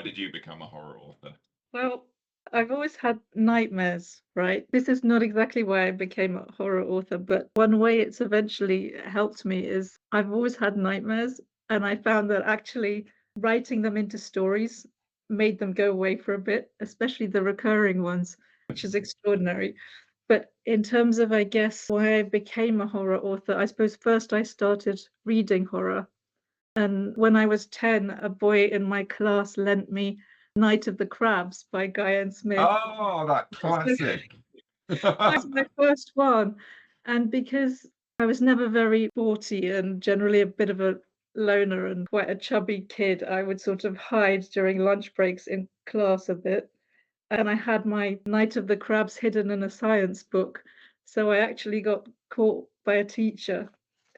did you become a horror author? Well, I've always had nightmares, right? This is not exactly why I became a horror author, but one way it's eventually helped me is I've always had nightmares, and I found that actually writing them into stories made them go away for a bit, especially the recurring ones, which is extraordinary. But in terms of, I guess, why I became a horror author, I suppose first I started reading horror. And when I was 10, a boy in my class lent me Night of the Crabs by Guy Smith. Oh, that classic. That's my first one. And because I was never very sporty and generally a bit of a loner and quite a chubby kid, I would sort of hide during lunch breaks in class a bit. And I had my Night of the Crabs hidden in a science book. So I actually got caught by a teacher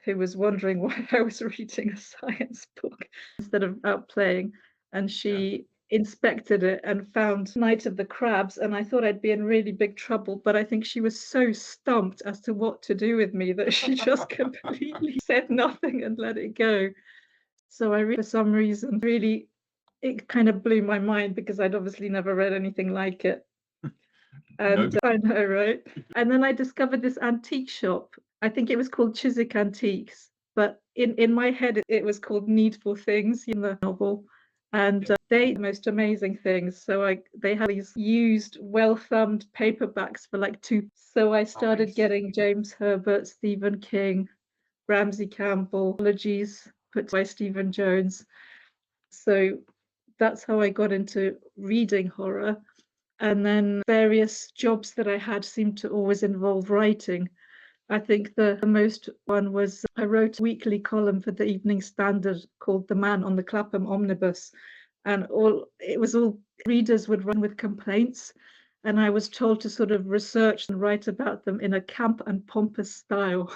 who was wondering why I was reading a science book instead of out playing. And she inspected it and found Night of the Crabs. And I thought I'd be in really big trouble. But I think she was so stumped as to what to do with me that she just completely said nothing and let it go. So I, for some reason, really, it kind of blew my mind because I'd obviously never read anything like it. And No. I know, right? And then I discovered this antique shop. I think it was called Chiswick Antiques, but in my head it was called Needful Things in the novel. And they the most amazing things. So they had these used, well-thumbed paperbacks for like two. So I started getting James Herbert, Stephen King, Ramsey Campbell, anthologies put by Stephen Jones. So that's how I got into reading horror. And then various jobs that I had seemed to always involve writing. I think the most one was I wrote a weekly column for the Evening Standard called The Man on the Clapham Omnibus. And all readers would run with complaints. And I was told to sort of research and write about them in a camp and pompous style.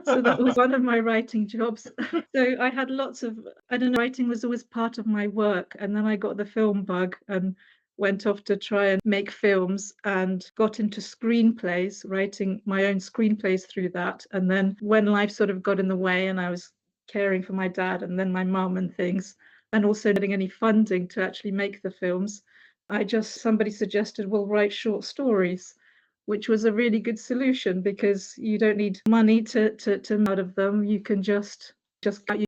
So that was one of my writing jobs. So I had lots of, I don't know, writing was always part of my work. And then I got the film bug and went off to try and make films and got into screenplays, writing my own screenplays through that. And then when life sort of got in the way and I was caring for my dad and then my mum and things, and also getting any funding to actually make the films, somebody suggested, well, write short stories, which was a really good solution because you don't need money to out of them. You can just